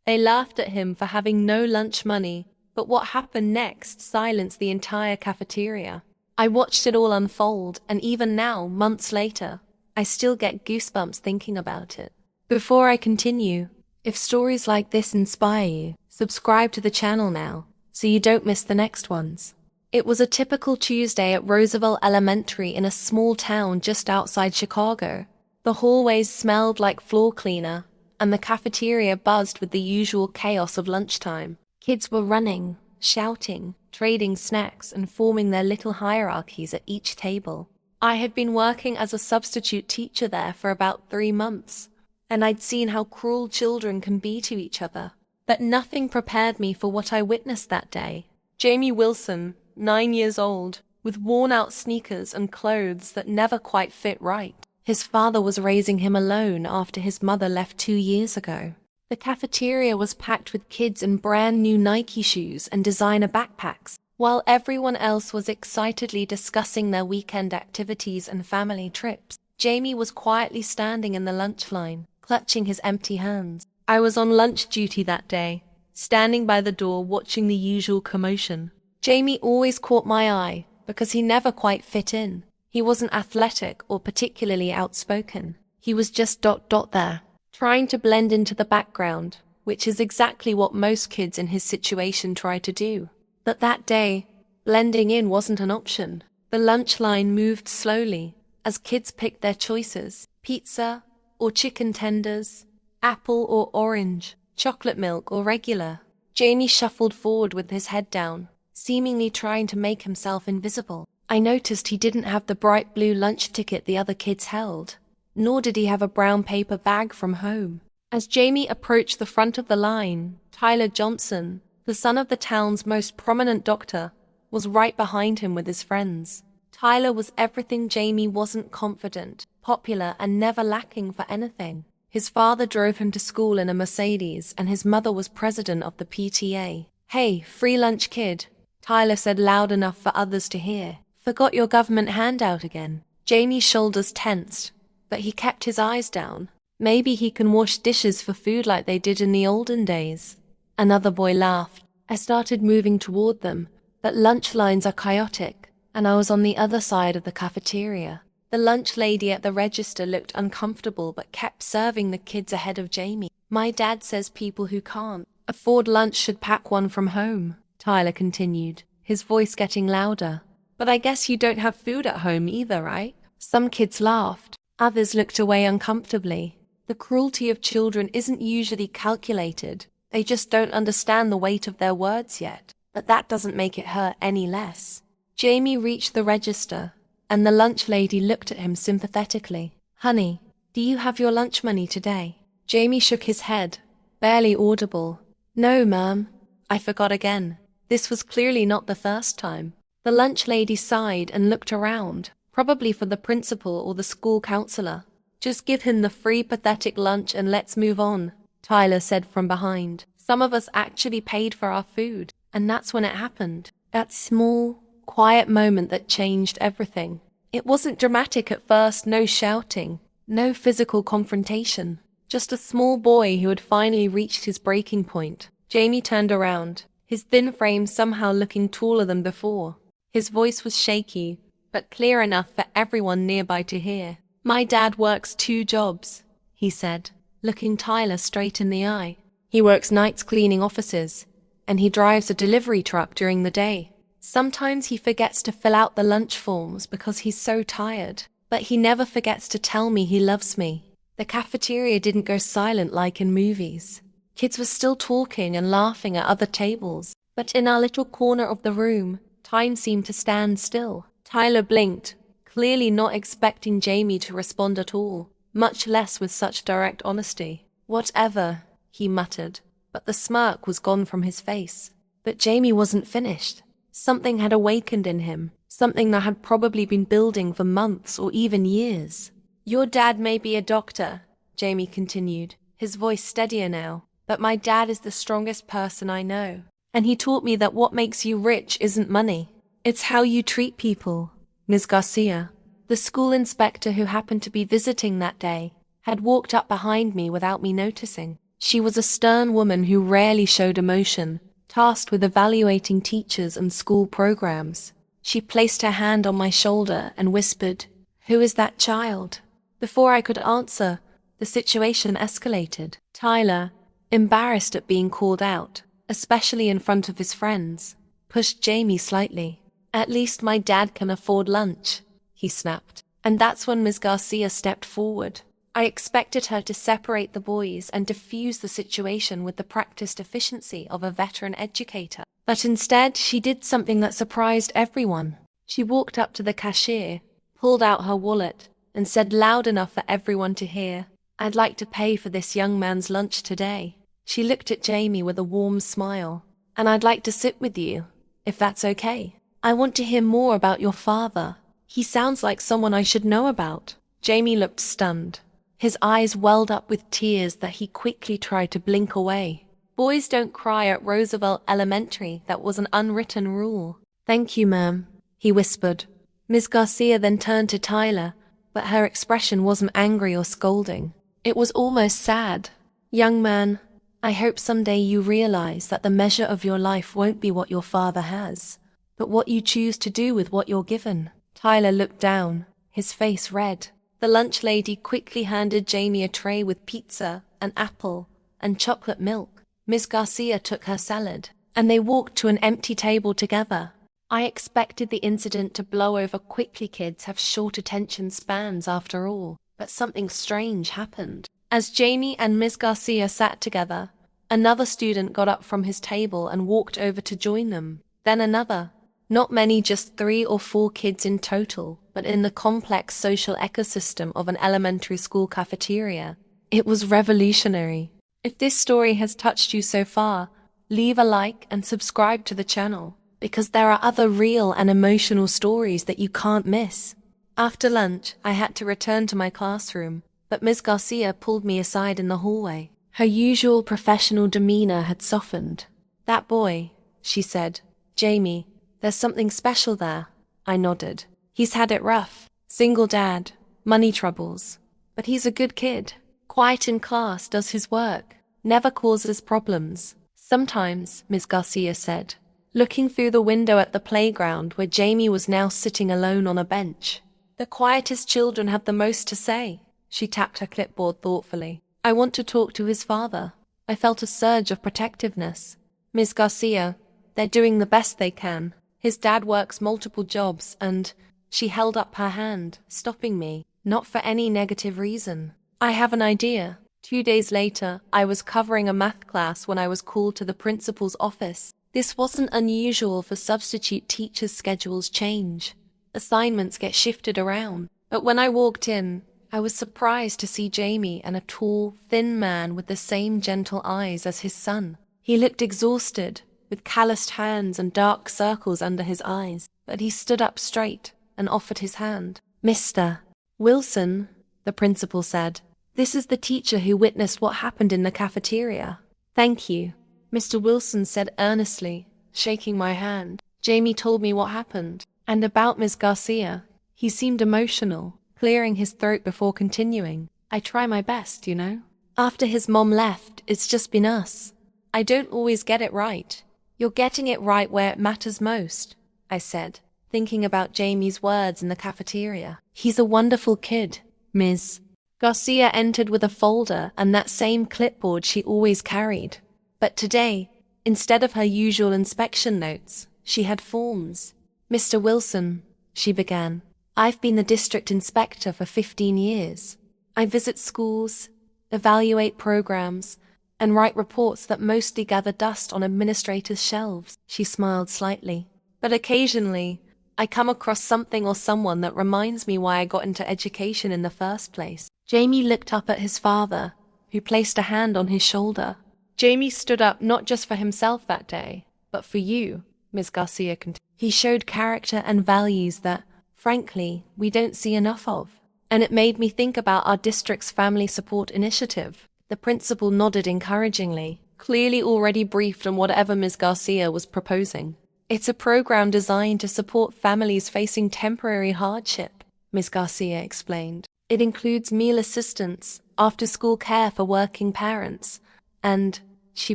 They laughed at him for having no lunch money, but what happened next silenced the entire cafeteria. I watched it all unfold, and even now, months later, I still get goosebumps thinking about it. Before I continue, if stories like this inspire you, subscribe to the channel now, so you don't miss the next ones. It was a typical Tuesday at Roosevelt Elementary in a small town just outside Chicago. The hallways smelled like floor cleaner, and the cafeteria buzzed with the usual chaos of lunchtime. Kids were running, shouting, trading snacks, and forming their little hierarchies at each table. I had been working as a substitute teacher there for about 3 months, and I'd seen how cruel children can be to each other. But nothing prepared me for what I witnessed that day. Jamie Wilson, 9 years old, with worn-out sneakers and clothes that never quite fit right. His father was raising him alone after his mother left 2 years ago. The cafeteria was packed with kids in brand new Nike shoes and designer backpacks, while everyone else was excitedly discussing their weekend activities and family trips. Jamie was quietly standing in the lunch line, clutching his empty hands. I was on lunch duty that day, standing by the door watching the usual commotion. Jamie always caught my eye because he never quite fit in. He wasn't athletic or particularly outspoken. He was just there, trying to blend into the background, which is exactly what most kids in his situation try to do. But that day, blending in wasn't an option. The lunch line moved slowly as kids picked their choices: pizza or chicken tenders, apple or orange, chocolate milk or regular. Jamie shuffled forward with his head down, seemingly trying to make himself invisible. I noticed he didn't have the bright blue lunch ticket the other kids held, nor did he have a brown paper bag from home. As Jamie approached the front of the line, Tyler Johnson, the son of the town's most prominent doctor, was right behind him with his friends. Tyler was everything Jamie wasn't: confident, popular, and never lacking for anything. His father drove him to school in a Mercedes, and his mother was president of the PTA. "Hey, free lunch, kid," Tyler said loud enough for others to hear. "Forgot your government handout again." Jamie's shoulders tensed, but he kept his eyes down. Maybe he can wash dishes for food like they did in the olden days. Another boy laughed. I started moving toward them, but lunch lines are chaotic, and I was on the other side of the cafeteria. The lunch lady at the register looked uncomfortable but kept serving the kids ahead of Jamie. "My dad says people who can't afford lunch should pack one from home," Tyler continued, his voice getting louder. "But I guess you don't have food at home either, right?" Some kids laughed. Others looked away uncomfortably. The cruelty of children isn't usually calculated. They just don't understand the weight of their words yet. But that doesn't make it hurt any less. Jamie reached the register, and the lunch lady looked at him sympathetically. "Honey, do you have your lunch money today?" Jamie shook his head, barely audible. "No, ma'am." I forgot again. This was clearly not the first time. The lunch lady sighed and looked around, probably for the principal or the school counselor. "Just give him the free pathetic lunch and let's move on," Tyler said from behind. "Some of us actually paid for our food." And that's when it happened. That small, quiet moment that changed everything. It wasn't dramatic at first, no shouting, no physical confrontation. Just a small boy who had finally reached his breaking point. Jamie turned around, his thin frame somehow looking taller than before. His voice was shaky, but clear enough for everyone nearby to hear. "My dad works 2 jobs, he said, looking Tyler straight in the eye. "He works nights cleaning offices, and he drives a delivery truck during the day. Sometimes he forgets to fill out the lunch forms because he's so tired, but he never forgets to tell me he loves me." The cafeteria didn't go silent like in movies. Kids were still talking and laughing at other tables, but in our little corner of the room, time seemed to stand still. Tyler blinked, clearly not expecting Jamie to respond at all, much less with such direct honesty. "Whatever," he muttered, but the smirk was gone from his face. But Jamie wasn't finished. Something had awakened in him, something that had probably been building for months or even years. "Your dad may be a doctor," Jamie continued, his voice steadier now, "but my dad is the strongest person I know. And he taught me that what makes you rich isn't money. It's how you treat people." Ms. Garcia, the school inspector who happened to be visiting that day, had walked up behind me without me noticing. She was a stern woman who rarely showed emotion, tasked with evaluating teachers and school programs. She placed her hand on my shoulder and whispered, "Who is that child?" Before I could answer, the situation escalated. Tyler, embarrassed at being called out, especially in front of his friends, pushed Jamie slightly. "At least my dad can afford lunch," he snapped. And that's when Ms. Garcia stepped forward. I expected her to separate the boys and diffuse the situation with the practiced efficiency of a veteran educator. But instead, she did something that surprised everyone. She walked up to the cashier, pulled out her wallet, and said loud enough for everyone to hear, "I'd like to pay for this young man's lunch today." She looked at Jamie with a warm smile. "And I'd like to sit with you, if that's okay. I want to hear more about your father. He sounds like someone I should know about." Jamie looked stunned. His eyes welled up with tears that he quickly tried to blink away. "Boys don't cry at Roosevelt Elementary. That was an unwritten rule." "Thank you, ma'am," he whispered. Ms. Garcia then turned to Tyler, but her expression wasn't angry or scolding. It was almost sad. "Young man, I hope someday you realize that the measure of your life won't be what your father has, but what you choose to do with what you're given." Tyler looked down, his face red. The lunch lady quickly handed Jamie a tray with pizza, an apple, and chocolate milk. Ms. Garcia took her salad, and they walked to an empty table together. I expected the incident to blow over quickly. Kids have short attention spans after all, but something strange happened. As Jamie and Ms. Garcia sat together, another student got up from his table and walked over to join them. Then another. Not many, just 3 or 4 kids in total, but in the complex social ecosystem of an elementary school cafeteria, it was revolutionary. If this story has touched you so far, leave a like and subscribe to the channel, because there are other real and emotional stories that you can't miss. After lunch, I had to return to my classroom, but Ms. Garcia pulled me aside in the hallway. Her usual professional demeanor had softened. "That boy," she said, "Jamie, there's something special there." I nodded. "He's had it rough. Single dad, money troubles. But he's a good kid. Quiet in class, does his work, never causes problems." "Sometimes," Ms. Garcia said, looking through the window at the playground where Jamie was now sitting alone on a bench, "the quietest children have the most to say." She tapped her clipboard thoughtfully. "I want to talk to his father." I felt a surge of protectiveness. "Ms. Garcia, they're doing the best they can. His dad works multiple jobs and—" She held up her hand, stopping me, not for any negative reason. "I have an idea." 2 days later, I was covering a math class when I was called to the principal's office. This wasn't unusual for substitute teachers' schedules change. Assignments get shifted around. But when I walked in, I was surprised to see Jamie and a tall, thin man with the same gentle eyes as his son. He looked exhausted, with calloused hands and dark circles under his eyes, but he stood up straight and offered his hand. "Mr. Wilson," the principal said, "this is the teacher who witnessed what happened in the cafeteria." "Thank you," Mr. Wilson said earnestly, shaking my hand. Jamie told me what happened, and about Ms. Garcia. He seemed emotional, clearing his throat before continuing. "I try my best, you know. After his mom left, it's just been us. I don't always get it right." "You're getting it right where it matters most," I said, thinking about Jamie's words in the cafeteria. "He's a wonderful kid." Ms. Garcia entered with a folder and that same clipboard she always carried. But today, instead of her usual inspection notes, she had forms. "Mr. Wilson," she began, "I've been the district inspector for 15 years. I visit schools, evaluate programs, and write reports that mostly gather dust on administrators' shelves." She smiled slightly. "But occasionally, I come across something or someone that reminds me why I got into education in the first place." Jamie looked up at his father, who placed a hand on his shoulder. "Jamie stood up not just for himself that day, but for you," Ms. Garcia continued. "He showed character and values that, frankly, we don't see enough of. And it made me think about our district's family support initiative." The principal nodded encouragingly, clearly already briefed on whatever Ms. Garcia was proposing. "It's a program designed to support families facing temporary hardship," Ms. Garcia explained. "It includes meal assistance, after-school care for working parents, And she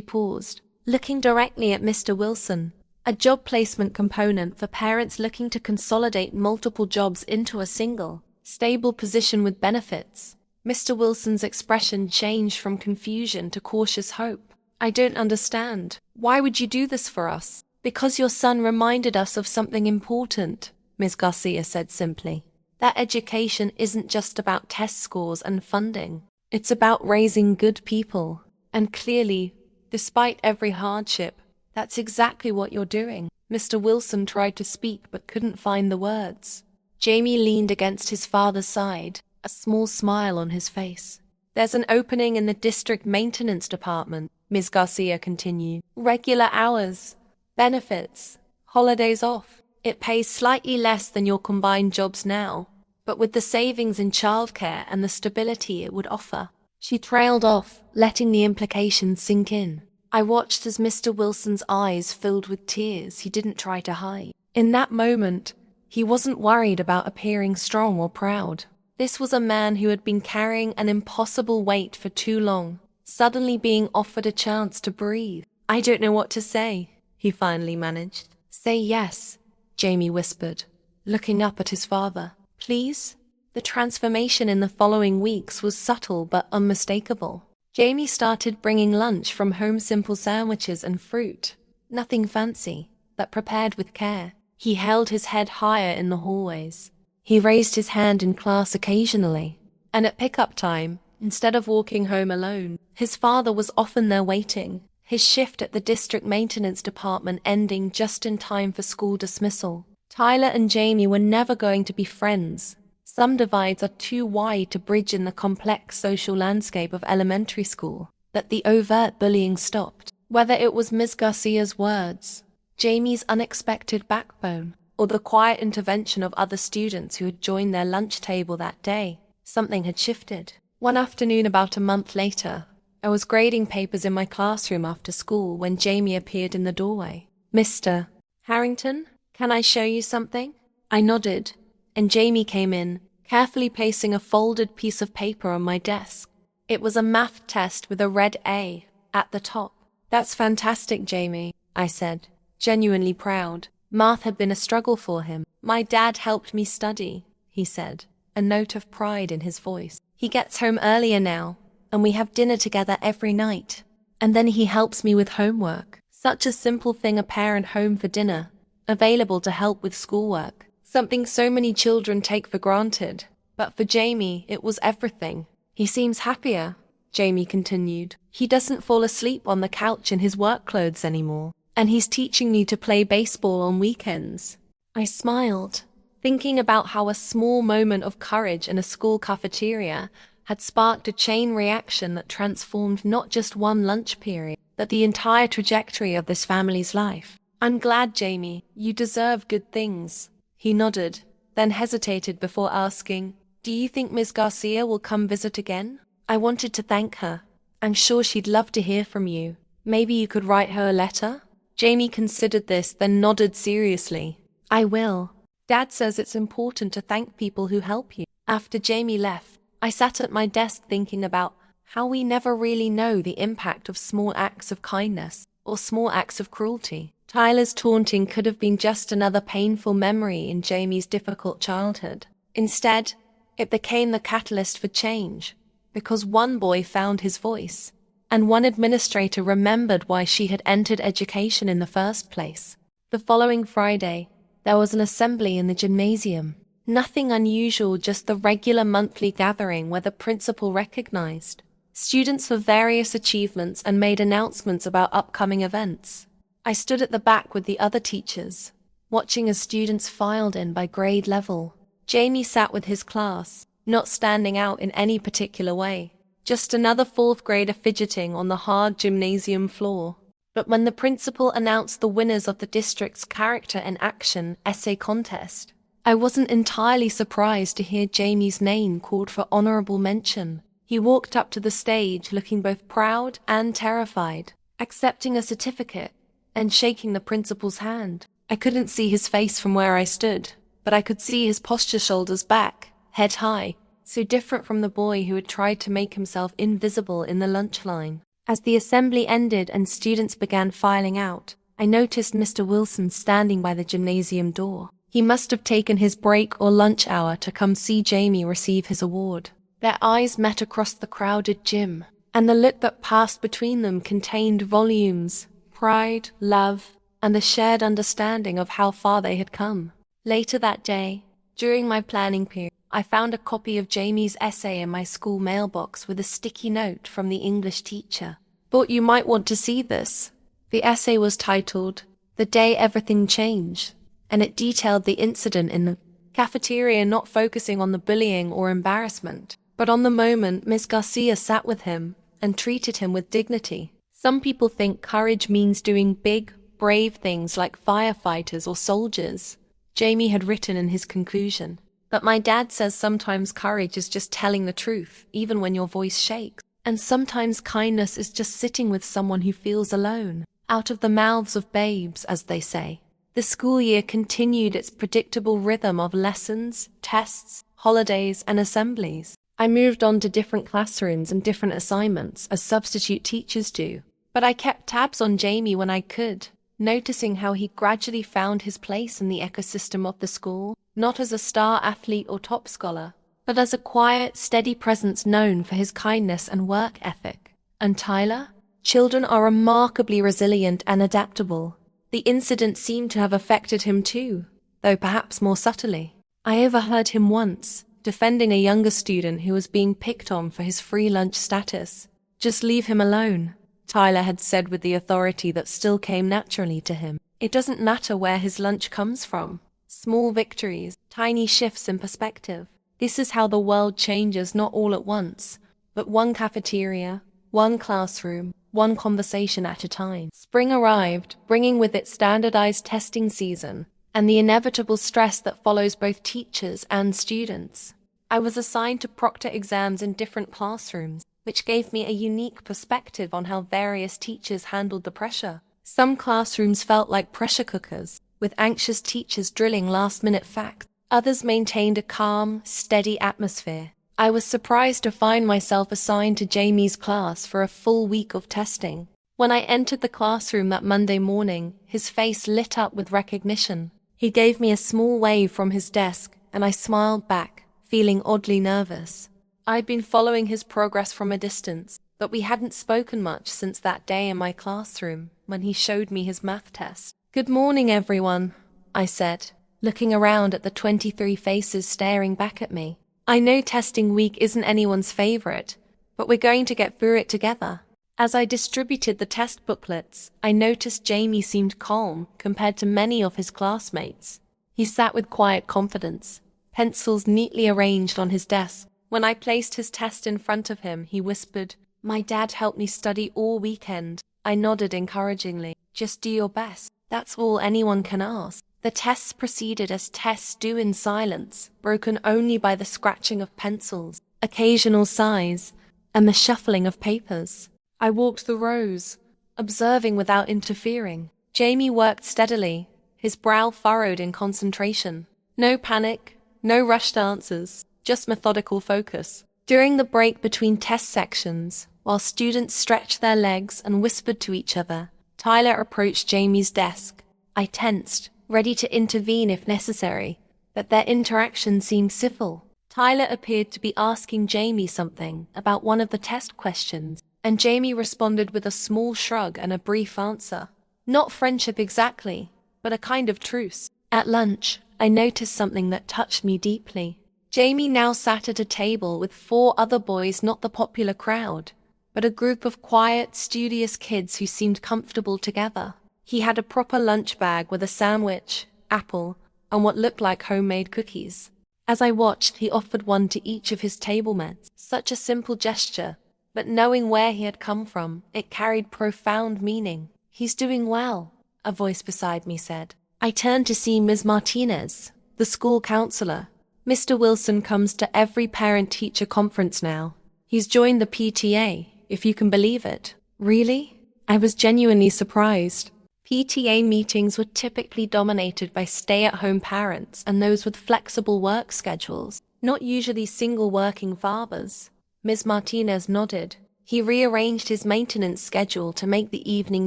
paused, looking directly at Mr. Wilson. A job placement component for parents looking to consolidate multiple jobs into a single, stable position with benefits. Mr. Wilson's expression changed from confusion to cautious hope. I don't understand. Why would you do this for us? Because your son reminded us of something important, Ms. Garcia said simply. That education isn't just about test scores and funding. It's about raising good people. And clearly, despite every hardship, that's exactly what you're doing. Mr. Wilson tried to speak but couldn't find the words. Jamie leaned against his father's side, a small smile on his face. There's an opening in the district maintenance department, Ms. Garcia continued. Regular hours, benefits, holidays off. It pays slightly less than your combined jobs now, but with the savings in childcare and the stability it would offer. She trailed off, letting the implications sink in. I watched as Mr. Wilson's eyes filled with tears he didn't try to hide. In that moment, he wasn't worried about appearing strong or proud. This was a man who had been carrying an impossible weight for too long, suddenly being offered a chance to breathe. I don't know what to say, he finally managed. Say yes, Jamie whispered, looking up at his father. Please? The transformation in the following weeks was subtle but unmistakable. Jamie started bringing lunch from home, simple sandwiches and fruit. Nothing fancy, but prepared with care. He held his head higher in the hallways. He raised his hand in class occasionally. And at pickup time, instead of walking home alone, his father was often there waiting, his shift at the district maintenance department ending just in time for school dismissal. Tyler and Jamie were never going to be friends. Some divides are too wide to bridge in the complex social landscape of elementary school. But the overt bullying stopped. Whether it was Ms. Garcia's words, Jamie's unexpected backbone, or the quiet intervention of other students who had joined their lunch table that day, something had shifted. One afternoon about a month later, I was grading papers in my classroom after school when Jamie appeared in the doorway. Mr. Harrington, can I show you something? I nodded, and Jamie came in, carefully placing a folded piece of paper on my desk. It was a math test with a red A at the top. That's fantastic, Jamie, I said, genuinely proud. Math had been a struggle for him. My dad helped me study, he said, a note of pride in his voice. He gets home earlier now, and we have dinner together every night. And then he helps me with homework. Such a simple thing, a parent home for dinner, available to help with schoolwork. Something so many children take for granted. But for Jamie, it was everything. He seems happier, Jamie continued. He doesn't fall asleep on the couch in his work clothes anymore. And he's teaching me to play baseball on weekends. I smiled, thinking about how a small moment of courage in a school cafeteria had sparked a chain reaction that transformed not just one lunch period, but the entire trajectory of this family's life. I'm glad, Jamie. You deserve good things. He nodded, then hesitated before asking, Do you think Ms. Garcia will come visit again? I wanted to thank her. I'm sure she'd love to hear from you. Maybe you could write her a letter? Jamie considered this, then nodded seriously. I will. Dad says it's important to thank people who help you. After Jamie left, I sat at my desk thinking about how we never really know the impact of small acts of kindness or small acts of cruelty. Tyler's taunting could have been just another painful memory in Jamie's difficult childhood. Instead, it became the catalyst for change, because one boy found his voice, and one administrator remembered why she had entered education in the first place. The following Friday, there was an assembly in the gymnasium. Nothing unusual, just the regular monthly gathering where the principal recognized students for various achievements and made announcements about upcoming events. I stood at the back with the other teachers, watching as students filed in by grade level. Jamie sat with his class, not standing out in any particular way, just another fourth grader fidgeting on the hard gymnasium floor. But when the principal announced the winners of the district's Character and Action essay contest, I wasn't entirely surprised to hear Jamie's name called for honorable mention. He walked up to the stage looking both proud and terrified, accepting a certificate and shaking the principal's hand. I couldn't see his face from where I stood, but I could see his posture, shoulders back, head high, so different from the boy who had tried to make himself invisible in the lunch line. As the assembly ended and students began filing out, I noticed Mr. Wilson standing by the gymnasium door. He must have taken his break or lunch hour to come see Jamie receive his award. Their eyes met across the crowded gym, and the look that passed between them contained volumes, pride, love, and a shared understanding of how far they had come. Later that day, during my planning period, I found a copy of Jamie's essay in my school mailbox with a sticky note from the English teacher. "Thought you might want to see this." The essay was titled, "The Day Everything Changed," and it detailed the incident in the cafeteria, not focusing on the bullying or embarrassment, but on the moment Miss Garcia sat with him and treated him with dignity. Some people think courage means doing big, brave things like firefighters or soldiers, Jamie had written in his conclusion. But my dad says sometimes courage is just telling the truth, even when your voice shakes. And sometimes kindness is just sitting with someone who feels alone. Out of the mouths of babes, as they say. The school year continued its predictable rhythm of lessons, tests, holidays, and assemblies. I moved on to different classrooms and different assignments, as substitute teachers do. But I kept tabs on Jamie when I could, noticing how he gradually found his place in the ecosystem of the school, not as a star athlete or top scholar, but as a quiet, steady presence known for his kindness and work ethic. And Tyler? Children are remarkably resilient and adaptable. The incident seemed to have affected him too, though perhaps more subtly. I overheard him once, defending a younger student who was being picked on for his free lunch status. "Just leave him alone," Tyler had said with the authority that still came naturally to him. "It doesn't matter where his lunch comes from. Small victories, tiny shifts in perspective. This is how the world changes, not all at once, but one cafeteria, one classroom, one conversation at a time." Spring arrived, bringing with it standardized testing season and the inevitable stress that follows both teachers and students. I was assigned to proctor exams in different classrooms, which gave me a unique perspective on how various teachers handled the pressure. Some classrooms felt like pressure cookers, with anxious teachers drilling last-minute facts. Others maintained a calm, steady atmosphere. I was surprised to find myself assigned to Jamie's class for a full week of testing. When I entered the classroom that Monday morning, his face lit up with recognition. He gave me a small wave from his desk, and I smiled back, feeling oddly nervous. I'd been following his progress from a distance, but we hadn't spoken much since that day in my classroom when he showed me his math test. "Good morning, everyone," I said, looking around at the 23 faces staring back at me. "I know testing week isn't anyone's favorite, but we're going to get through it together." As I distributed the test booklets, I noticed Jamie seemed calm compared to many of his classmates. He sat with quiet confidence, pencils neatly arranged on his desk. When I placed his test in front of him, he whispered, "My dad helped me study all weekend." I nodded encouragingly. "Just do your best. That's all anyone can ask." The tests proceeded as tests do in silence, broken only by the scratching of pencils, occasional sighs, and the shuffling of papers. I walked the rows, observing without interfering. Jamie worked steadily, his brow furrowed in concentration. No panic, no rushed answers, just methodical focus. During the break between test sections, while students stretched their legs and whispered to each other, Tyler approached Jamie's desk. I tensed, ready to intervene if necessary, but their interaction seemed civil. Tyler appeared to be asking Jamie something about one of the test questions, and Jamie responded with a small shrug and a brief answer. Not friendship exactly, but a kind of truce. At lunch, I noticed something that touched me deeply. Jamie now sat at a table with 4 other boys, not the popular crowd, but a group of quiet, studious kids who seemed comfortable together. He had a proper lunch bag with a sandwich, apple, and what looked like homemade cookies. As I watched, he offered one to each of his table mates. Such a simple gesture, but knowing where he had come from, it carried profound meaning. "He's doing well," a voice beside me said. I turned to see Ms. Martinez, the school counselor. "Mr. Wilson comes to every parent-teacher conference now. He's joined the PTA, if you can believe it." "Really?" I was genuinely surprised. PTA meetings were typically dominated by stay-at-home parents and those with flexible work schedules, not usually single working fathers. Ms. Martinez nodded. He rearranged his maintenance schedule to make the evening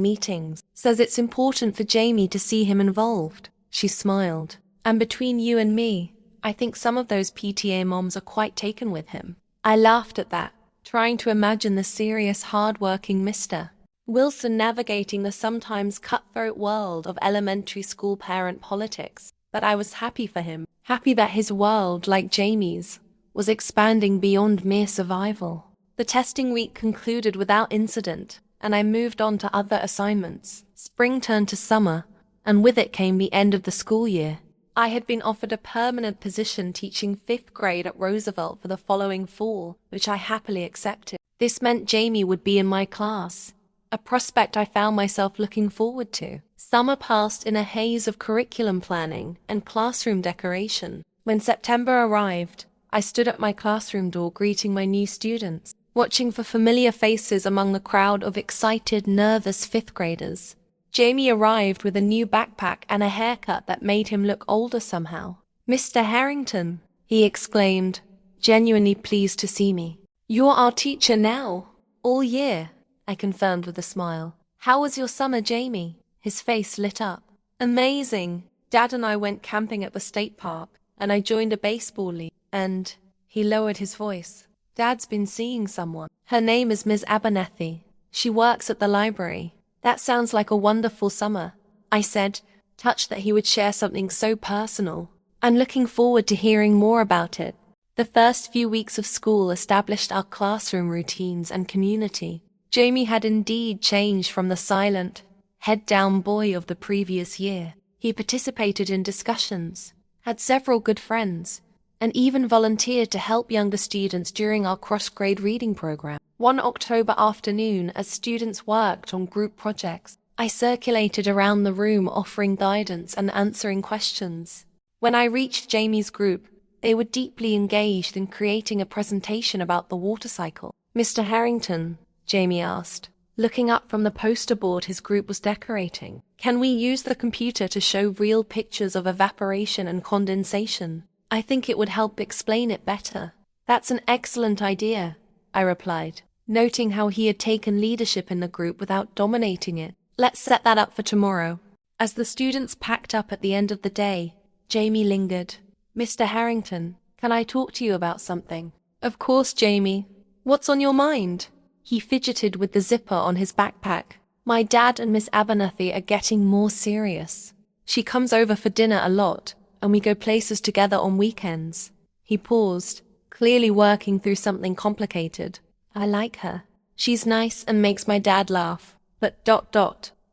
meetings. Says it's important for Jamie to see him involved. She smiled. And between you and me, I think some of those PTA moms are quite taken with him. I laughed at that, trying to imagine the serious, hard-working Mr. Wilson navigating the sometimes cutthroat world of elementary school parent politics. But I was happy for him, happy that his world, like Jamie's, was expanding beyond mere survival. The testing week concluded without incident, and I moved on to other assignments. Spring turned to summer, and with it came the end of the school year. I had been offered a permanent position teaching 5th grade at Roosevelt for the following fall, which I happily accepted. This meant Jamie would be in my class, a prospect I found myself looking forward to. Summer passed in a haze of curriculum planning and classroom decoration. When September arrived, I stood at my classroom door greeting my new students, watching for familiar faces among the crowd of excited, nervous 5th graders. Jamie arrived with a new backpack and a haircut that made him look older somehow. "Mr. Harrington," he exclaimed, genuinely pleased to see me. "You're our teacher now." "All year," I confirmed with a smile. "How was your summer, Jamie?" His face lit up. "Amazing. Dad and I went camping at the state park, and I joined a baseball league. And," he lowered his voice, "Dad's been seeing someone. Her name is Ms. Abernethy. She works at the library." "That sounds like a wonderful summer," I said, touched that he would share something so personal. "I'm looking forward to hearing more about it." The first few weeks of school established our classroom routines and community. Jamie had indeed changed from the silent, head-down boy of the previous year. He participated in discussions, had several good friends, and even volunteered to help younger students during our cross-grade reading program. One October afternoon, as students worked on group projects, I circulated around the room offering guidance and answering questions. When I reached Jamie's group, they were deeply engaged in creating a presentation about the water cycle. "Mr. Harrington," Jamie asked, looking up from the poster board his group was decorating, "can we use the computer to show real pictures of evaporation and condensation? I think it would help explain it better." "That's an excellent idea," I replied, noting how he had taken leadership in the group without dominating it. "Let's set that up for tomorrow." As the students packed up at the end of the day, Jamie lingered. "Mr. Harrington, can I talk to you about something?" "Of course, Jamie. What's on your mind?" He fidgeted with the zipper on his backpack. "My dad and Miss Abernethy are getting more serious. She comes over for dinner a lot, and we go places together on weekends." He paused, clearly working through something complicated. "I like her. She's nice and makes my dad laugh. But ...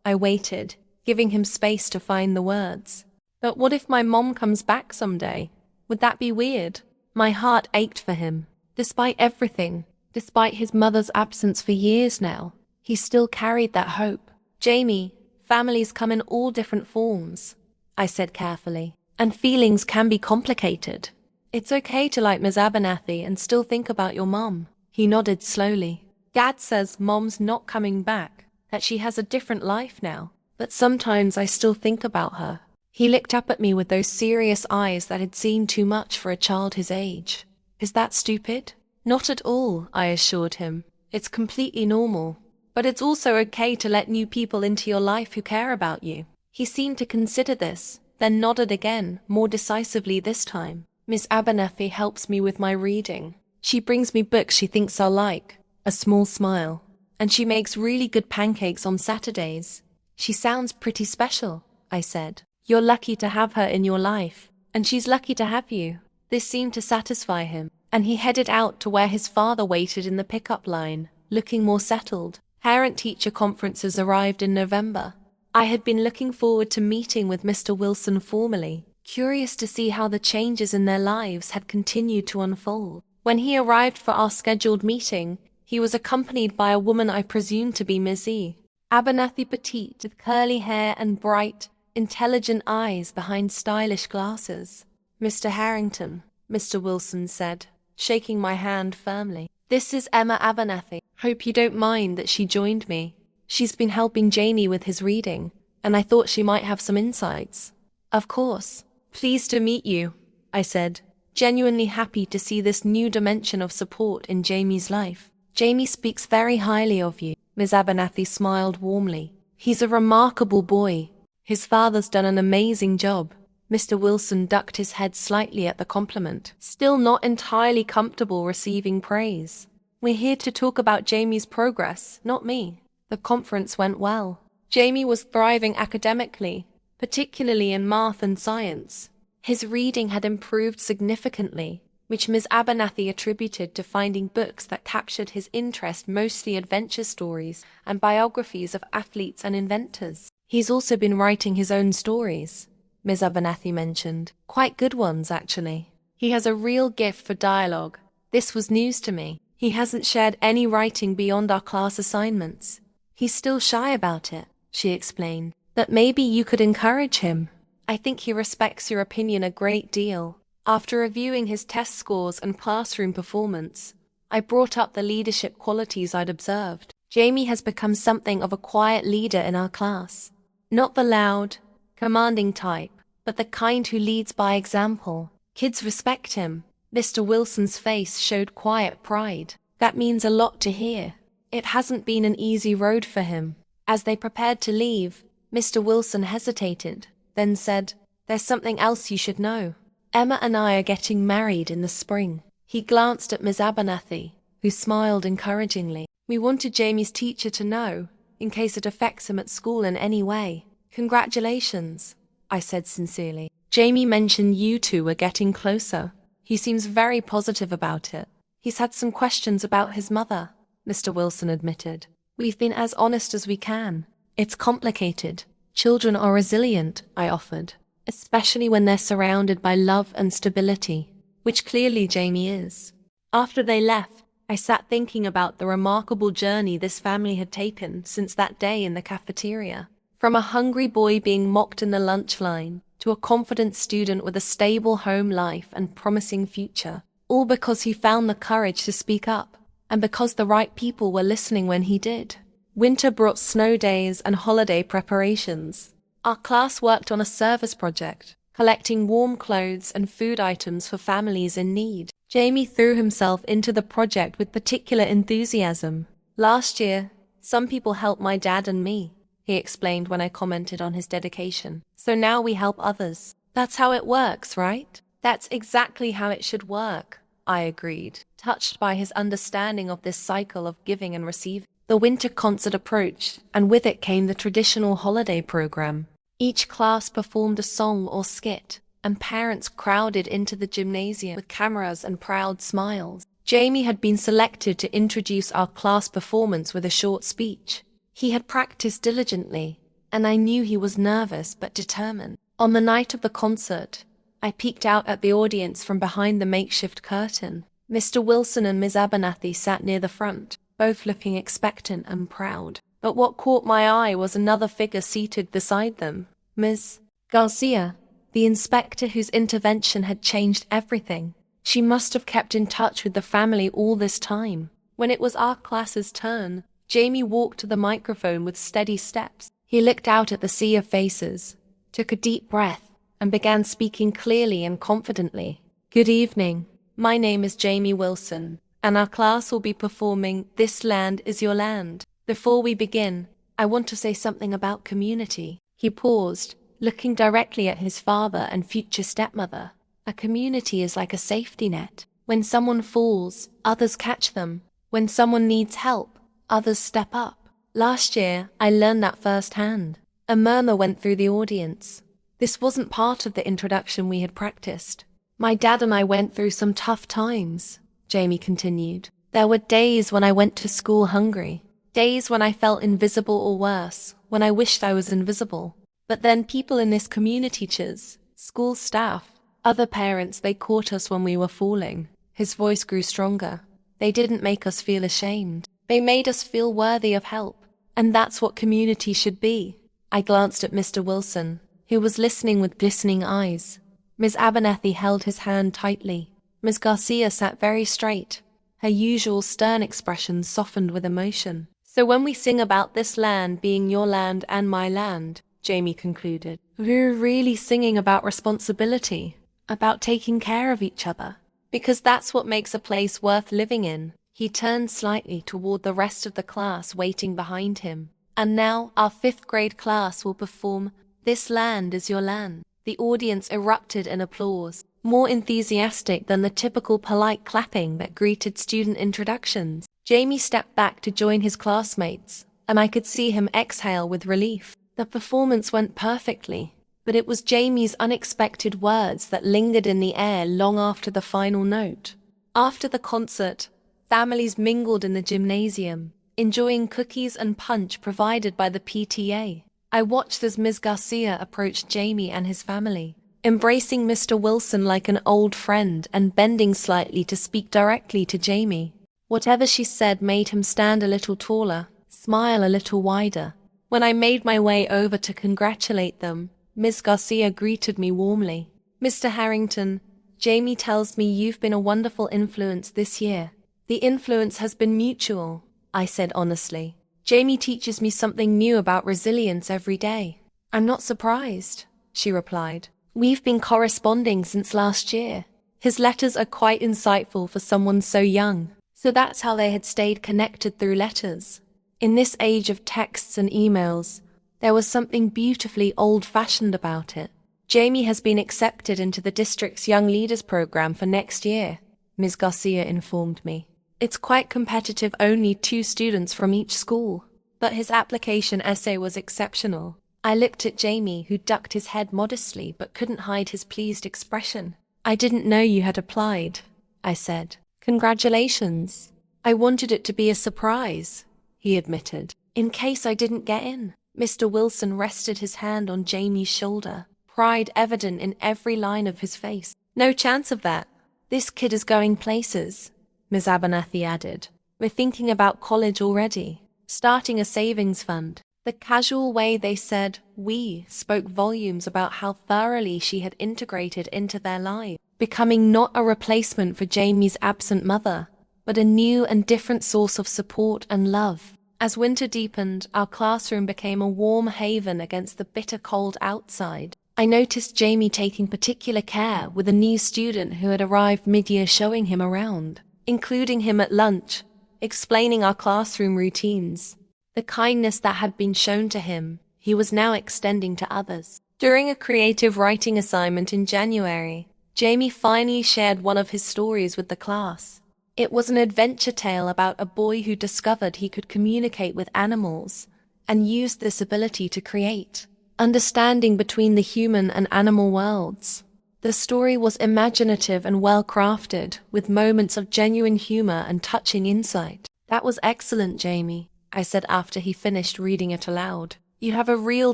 I waited, giving him space to find the words. "But what if my mom comes back someday? Would that be weird?" My heart ached for him. Despite everything, despite his mother's absence for years now, he still carried that hope. "Jamie, families come in all different forms," I said carefully, "and feelings can be complicated. It's okay to like Ms. Abernethy and still think about your mom." He nodded slowly. "Dad says mom's not coming back, that she has a different life now, but sometimes I still think about her." He looked up at me with those serious eyes that had seen too much for a child his age. "Is that stupid?" "Not at all," I assured him. "It's completely normal. But it's also okay to let new people into your life who care about you." He seemed to consider this, then nodded again, more decisively this time. "Miss Abernethy helps me with my reading. She brings me books she thinks I'll like," a small smile, "and she makes really good pancakes on Saturdays." "She sounds pretty special," I said. "You're lucky to have her in your life, and she's lucky to have you." This seemed to satisfy him, and he headed out to where his father waited in the pickup line, looking more settled. Parent-teacher conferences arrived in November. I had been looking forward to meeting with Mr. Wilson formally, curious to see how the changes in their lives had continued to unfold. When he arrived for our scheduled meeting, he was accompanied by a woman I presumed to be Miss E. Abernethy Petite, with curly hair and bright, intelligent eyes behind stylish glasses. "Mr. Harrington," Mr. Wilson said, shaking my hand firmly. "This is Emma Abernethy. Hope you don't mind that she joined me. She's been helping Jamie with his reading, and I thought she might have some insights." "Of course. Pleased to meet you," I said, genuinely happy to see this new dimension of support in Jamie's life. Jamie speaks very highly of you. Ms. Abernathy smiled warmly. He's a remarkable boy. His father's done an amazing job. Mr. Wilson ducked his head slightly at the compliment, still not entirely comfortable receiving praise. We're here to talk about Jamie's progress, not me. The conference went well. Jamie was thriving academically, particularly in math and science. His reading had improved significantly, which Ms. Abernathy attributed to finding books that captured his interest, mostly adventure stories and biographies of athletes and inventors. He's also been writing his own stories, Ms. Abernathy mentioned. Quite good ones, actually. He has a real gift for dialogue. This was news to me. He hasn't shared any writing beyond our class assignments. He's still shy about it, she explained. But maybe you could encourage him. I think he respects your opinion a great deal. After reviewing his test scores and classroom performance, I brought up the leadership qualities I'd observed. Jamie has become something of a quiet leader in our class. Not the loud, commanding type, but the kind who leads by example. Kids respect him. Mr. Wilson's face showed quiet pride. That means a lot to hear. It hasn't been an easy road for him. As they prepared to leave, Mr. Wilson hesitated, then said, "There's something else you should know. Emma and I are getting married in the spring." He glanced at Ms. Abernathy, who smiled encouragingly. "We wanted Jamie's teacher to know, in case it affects him at school in any way." "Congratulations," I said sincerely. "Jamie mentioned you two were getting closer. He seems very positive about it." "He's had some questions about his mother," Mr. Wilson admitted. "We've been as honest as we can. It's complicated. Children are resilient," I offered, "especially when they're surrounded by love and stability," which clearly Jamie is. After they left, I sat thinking about the remarkable journey this family had taken since that day in the cafeteria. From a hungry boy being mocked in the lunch line, to a confident student with a stable home life and promising future, all because he found the courage to speak up, and because the right people were listening when he did. Winter brought snow days and holiday preparations. Our class worked on a service project, collecting warm clothes and food items for families in need. Jamie threw himself into the project with particular enthusiasm. "Last year, some people helped my dad and me," he explained when I commented on his dedication. "So now we help others. That's how it works, right?" "That's exactly how it should work," I agreed, touched by his understanding of this cycle of giving and receiving. The winter concert approached, and with it came the traditional holiday program. Each class performed a song or skit, and parents crowded into the gymnasium with cameras and proud smiles. Jamie had been selected to introduce our class performance with a short speech. He had practiced diligently, and I knew he was nervous but determined. On the night of the concert, I peeked out at the audience from behind the makeshift curtain. Mr. Wilson and Ms. Abernathy sat near the front, both looking expectant and proud. But what caught my eye was another figure seated beside them, Ms. Garcia, the inspector whose intervention had changed everything. She must have kept in touch with the family all this time. When it was our class's turn, Jamie walked to the microphone with steady steps. He looked out at the sea of faces, took a deep breath, and began speaking clearly and confidently. "Good evening. My name is Jamie Wilson, and our class will be performing 'This Land Is Your Land.' Before we begin, I want to say something about community." He paused, looking directly at his father and future stepmother. "A community is like a safety net. When someone falls, others catch them. When someone needs help, others step up." Last year, I learned that firsthand. A murmur went through the audience. This wasn't part of the introduction we had practiced. "My dad and I went through some tough times," Jamie continued. "There were days when I went to school hungry. Days when I felt invisible or worse, when I wished I was invisible. But then people in this community, teachers, school staff, other parents, they caught us when we were falling." His voice grew stronger. "They didn't make us feel ashamed. They made us feel worthy of help. And that's what community should be." I glanced at Mr. Wilson, who was listening with glistening eyes. Ms. Abernathy held his hand tightly. Ms. Garcia sat very straight, her usual stern expression softened with emotion. "So when we sing about this land being your land and my land," Jamie concluded, "we're really singing about responsibility, about taking care of each other, because that's what makes a place worth living in." He turned slightly toward the rest of the class waiting behind him. And now our 5th grade class will perform This Land Is Your Land. The audience erupted in applause, more enthusiastic than the typical polite clapping that greeted student introductions. Jamie stepped back to join his classmates, and I could see him exhale with relief. The performance went perfectly, but it was Jamie's unexpected words that lingered in the air long after the final note. After the concert, families mingled in the gymnasium, enjoying cookies and punch provided by the PTA. I watched as Ms. Garcia approached Jamie and his family, embracing Mr. Wilson like an old friend and bending slightly to speak directly to Jamie. Whatever she said made him stand a little taller, smile a little wider. When I made my way over to congratulate them, Ms. Garcia greeted me warmly. "Mr. Harrington, Jamie tells me you've been a wonderful influence this year." "The influence has been mutual," I said honestly. "Jamie teaches me something new about resilience every day." "I'm not surprised," she replied. "We've been corresponding since last year." His letters are quite insightful for someone so young. So that's how they had stayed connected through letters. In this age of texts and emails, there was something beautifully old-fashioned about it. "Jamie has been accepted into the district's Young Leaders program for next year," Ms. Garcia informed me. "It's quite competitive, only 2 students from each school. But his application essay was exceptional." I looked at Jamie, who ducked his head modestly but couldn't hide his pleased expression. "I didn't know you had applied," I said. "Congratulations." "I wanted it to be a surprise," he admitted, "in case I didn't get in." Mr. Wilson rested his hand on Jamie's shoulder, pride evident in every line of his face. "No chance of that. This kid is going places," Ms. Abernathy added. "We're thinking about college already, starting a savings fund." The casual way they said "we" spoke volumes about how thoroughly she had integrated into their lives, becoming not a replacement for Jamie's absent mother, but a new and different source of support and love. As winter deepened, our classroom became a warm haven against the bitter cold outside. I noticed Jamie taking particular care with a new student who had arrived mid-year, showing him around, including him at lunch, explaining our classroom routines. The kindness that had been shown to him, he was now extending to others. During a creative writing assignment in January, Jamie finally shared one of his stories with the class. It was an adventure tale about a boy who discovered he could communicate with animals and used this ability to create understanding between the human and animal worlds. The story was imaginative and well-crafted, with moments of genuine humor and touching insight. "That was excellent, Jamie," I said after he finished reading it aloud. "You have a real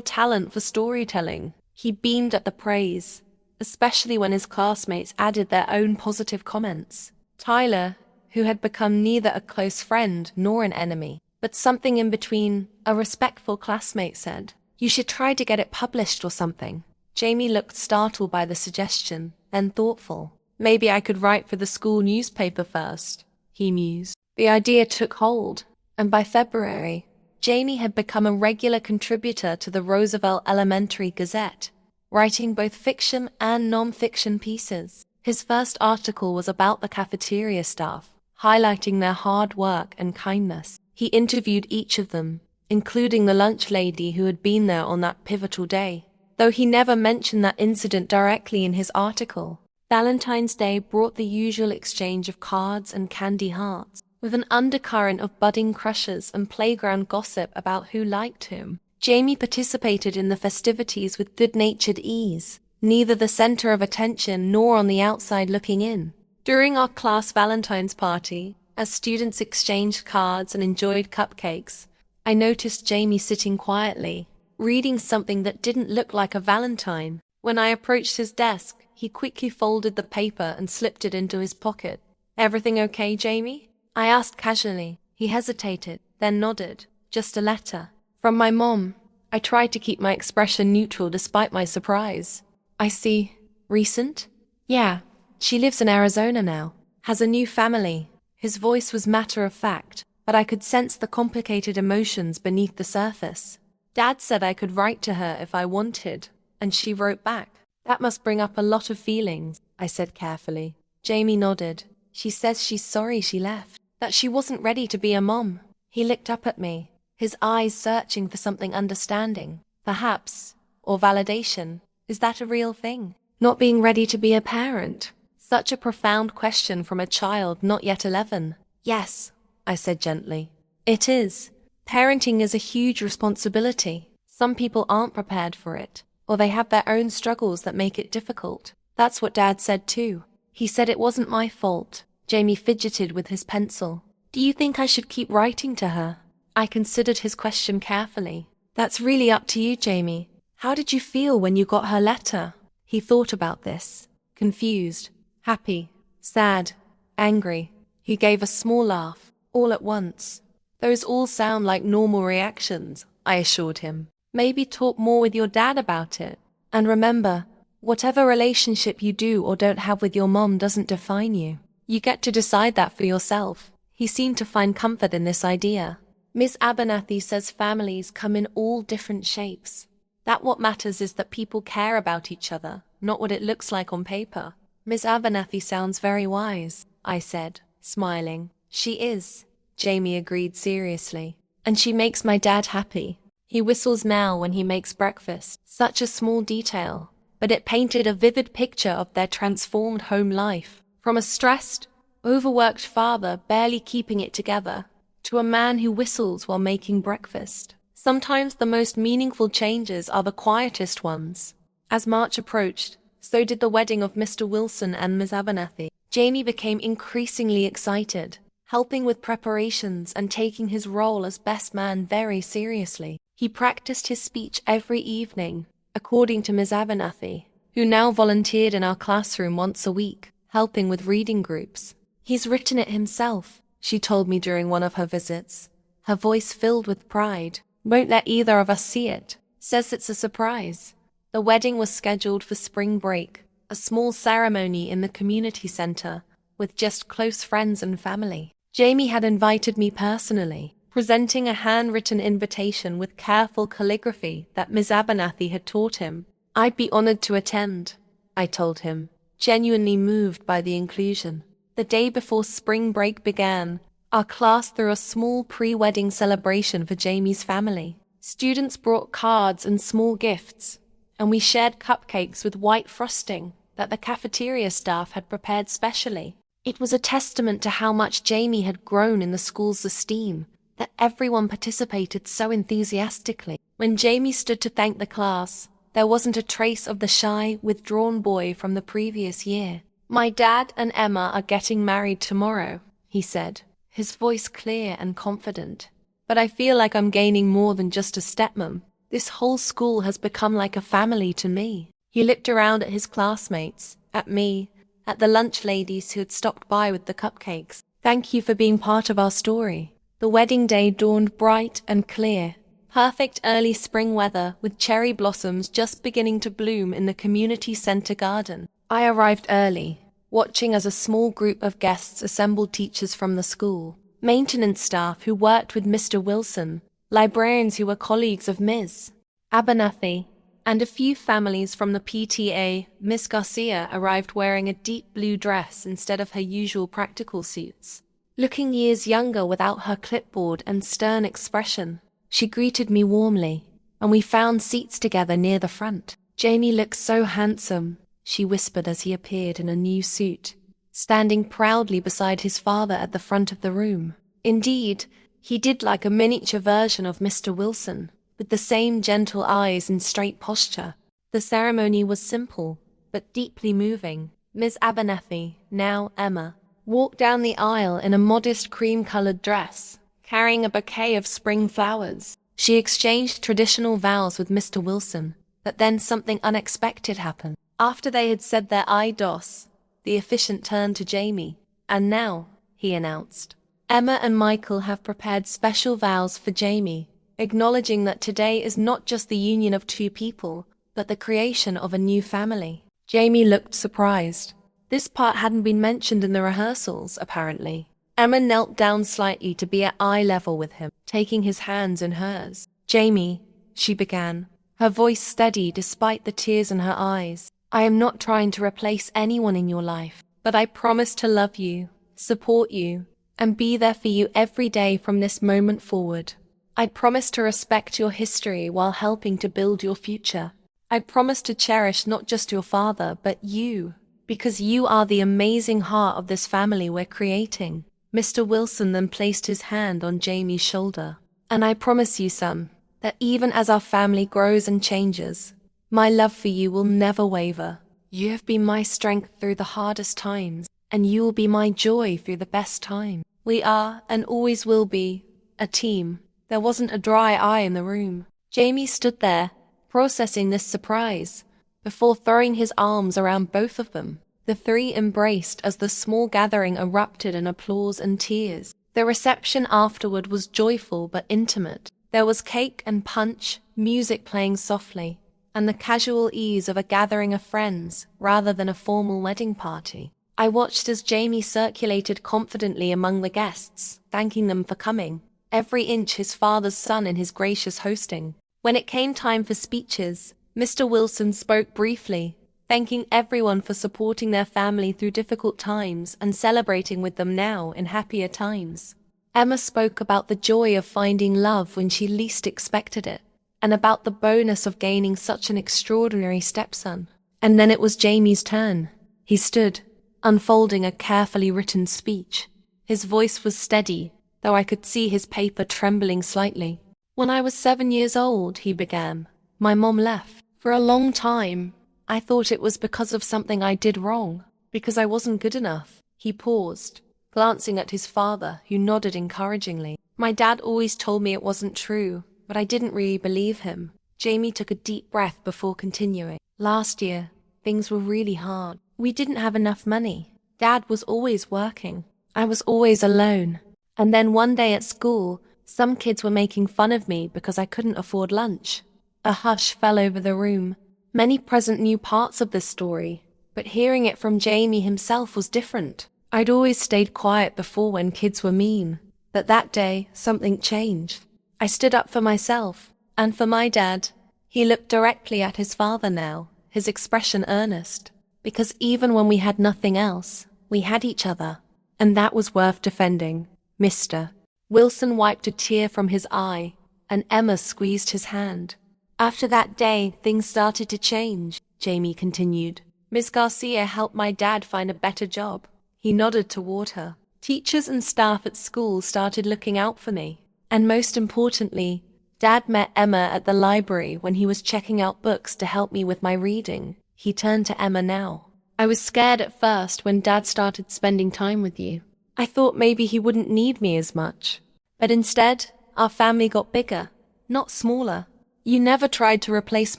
talent for storytelling." He beamed at the praise, especially when his classmates added their own positive comments. Tyler, who had become neither a close friend nor an enemy, but something in between, a respectful classmate, said, "You should try to get it published or something." Jamie looked startled by the suggestion, then thoughtful. "Maybe I could write for the school newspaper first," he mused. The idea took hold, and by February, Jamie had become a regular contributor to the Roosevelt Elementary Gazette, writing both fiction and non-fiction pieces. His first article was about the cafeteria staff, highlighting their hard work and kindness. He interviewed each of them, including the lunch lady who had been there on that pivotal day, though he never mentioned that incident directly in his article. Valentine's Day brought the usual exchange of cards and candy hearts, with an undercurrent of budding crushes and playground gossip about who liked whom. Jamie participated in the festivities with good-natured ease, neither the center of attention nor on the outside looking in. During our class Valentine's party, as students exchanged cards and enjoyed cupcakes, I noticed Jamie sitting quietly, reading something that didn't look like a valentine. When I approached his desk, he quickly folded the paper and slipped it into his pocket. "Everything okay, Jamie?" I asked casually. He hesitated, then nodded. "Just a letter. From my mom." I tried to keep my expression neutral despite my surprise. "I see. Recent?" "Yeah. She lives in Arizona now. Has a new family." His voice was matter-of-fact, but I could sense the complicated emotions beneath the surface. "Dad said I could write to her if I wanted, and she wrote back." "That must bring up a lot of feelings," I said carefully. Jamie nodded. "She says she's sorry she left." that she wasn't ready to be a mom. He looked up at me, his eyes searching for something understanding, perhaps, or validation. Is that a real thing? Not being ready to be a parent? Such a profound question from a child not yet 11. Yes, I said gently. It is. Parenting is a huge responsibility. Some people aren't prepared for it, or they have their own struggles that make it difficult. That's what Dad said too. He said it wasn't my fault. Jamie fidgeted with his pencil. Do you think I should keep writing to her? I considered his question carefully. That's really up to you, Jamie. How did you feel when you got her letter? He thought about this. Confused, happy, sad, angry. He gave a small laugh, all at once. Those all sound like normal reactions, I assured him. Maybe talk more with your dad about it. And remember, whatever relationship you do or don't have with your mom doesn't define you. You get to decide that for yourself. He seemed to find comfort in this idea. Miss Abernathy says families come in all different shapes. That what matters is that people care about each other, not what it looks like on paper. Miss Abernathy sounds very wise, I said, smiling. She is, Jamie agreed seriously. And she makes my dad happy. He whistles now when he makes breakfast. Such a small detail, but it painted a vivid picture of their transformed home life. From a stressed, overworked father barely keeping it together, to a man who whistles while making breakfast. Sometimes the most meaningful changes are the quietest ones. As March approached, so did the wedding of Mr. Wilson and Miss Abernathy. Jamie became increasingly excited, helping with preparations and taking his role as best man very seriously. He practiced his speech every evening, according to Miss Abernathy, who now volunteered in our classroom once a week, helping with reading groups. He's written it himself, she told me during one of her visits, her voice filled with pride. Won't let either of us see it. Says it's a surprise. The wedding was scheduled for spring break, a small ceremony in the community center, with just close friends and family. Jamie had invited me personally, presenting a handwritten invitation with careful calligraphy that Miss Abernathy had taught him. I'd be honored to attend, I told him, genuinely moved by the inclusion. The day before spring break began, our class threw a small pre-wedding celebration for Jamie's family. Students brought cards and small gifts, and we shared cupcakes with white frosting that the cafeteria staff had prepared specially. It was a testament to how much Jamie had grown in the school's esteem, that everyone participated so enthusiastically. When Jamie stood to thank the class, there wasn't a trace of the shy, withdrawn boy from the previous year. My dad and Emma are getting married tomorrow, he said, his voice clear and confident. But I feel like I'm gaining more than just a stepmom. This whole school has become like a family to me. He looked around at his classmates, at me, at the lunch ladies who had stopped by with the cupcakes. Thank you for being part of our story. The wedding day dawned bright and clear. Perfect early spring weather with cherry blossoms just beginning to bloom in the community center garden. I arrived early, watching as a small group of guests assembled teachers from the school, maintenance staff who worked with Mr. Wilson, librarians who were colleagues of Ms. Abernathy, and a few families from the PTA. Miss Garcia arrived wearing a deep blue dress instead of her usual practical suits. Looking years younger without her clipboard and stern expression, she greeted me warmly, and we found seats together near the front. Jamie looks so handsome, she whispered as he appeared in a new suit, standing proudly beside his father at the front of the room. Indeed, he did like a miniature version of Mr. Wilson, with the same gentle eyes and straight posture. The ceremony was simple, but deeply moving. Miss Abernathy, now Emma, walked down the aisle in a modest cream-colored dress, carrying a bouquet of spring flowers. She exchanged traditional vows with Mr. Wilson, but then something unexpected happened. After they had said their I dos, the officiant turned to Jamie. And now, he announced, Emma and Michael have prepared special vows for Jamie, acknowledging that today is not just the union of two people, but the creation of a new family. Jamie looked surprised. This part hadn't been mentioned in the rehearsals, apparently. Emma knelt down slightly to be at eye level with him, taking his hands in hers. Jamie, she began, her voice steady despite the tears in her eyes. I am not trying to replace anyone in your life, but I promise to love you, support you, and be there for you every day from this moment forward. I promise to respect your history while helping to build your future. I promise to cherish not just your father, but you, because you are the amazing heart of this family we're creating." Mr. Wilson then placed his hand on Jamie's shoulder. "And I promise you, son, that even as our family grows and changes, my love for you will never waver. You have been my strength through the hardest times, and you will be my joy through the best times. We are, and always will be, a team." There wasn't a dry eye in the room. Jamie stood there, processing this surprise, before throwing his arms around both of them. The three embraced as the small gathering erupted in applause and tears. The reception afterward was joyful but intimate. There was cake and punch, music playing softly, and the casual ease of a gathering of friends rather than a formal wedding party. I watched as Jamie circulated confidently among the guests, thanking them for coming, every inch his father's son in his gracious hosting. When it came time for speeches, Mr. Wilson spoke briefly, thanking everyone for supporting their family through difficult times and celebrating with them now in happier times. Emma spoke about the joy of finding love when she least expected it, and about the bonus of gaining such an extraordinary stepson. And then it was Jamie's turn. He stood, unfolding a carefully written speech. His voice was steady, though I could see his paper trembling slightly. "When I was 7 years old," he began, "my mom left. For a long time, I thought it was because of something I did wrong, because I wasn't good enough." He paused, glancing at his father, who nodded encouragingly. "My dad always told me it wasn't true, but I didn't really believe him." Jamie took a deep breath before continuing. "Last year, things were really hard. We didn't have enough money. Dad was always working. I was always alone. And then one day at school, some kids were making fun of me because I couldn't afford lunch." A hush fell over the room. Many present knew parts of this story, but hearing it from Jamie himself was different. "I'd always stayed quiet before when kids were mean, but that day, something changed. I stood up for myself, and for my dad." He looked directly at his father now, his expression earnest, "because even when we had nothing else, we had each other, and that was worth defending." Mr. Wilson wiped a tear from his eye, and Emma squeezed his hand. "After that day, things started to change," Jamie continued. "Miss Garcia helped my dad find a better job." He nodded toward her. "Teachers and staff at school started looking out for me. And most importantly, Dad met Emma at the library when he was checking out books to help me with my reading." He turned to Emma now. "I was scared at first when Dad started spending time with you. I thought maybe he wouldn't need me as much. But instead, our family got bigger, not smaller. You never tried to replace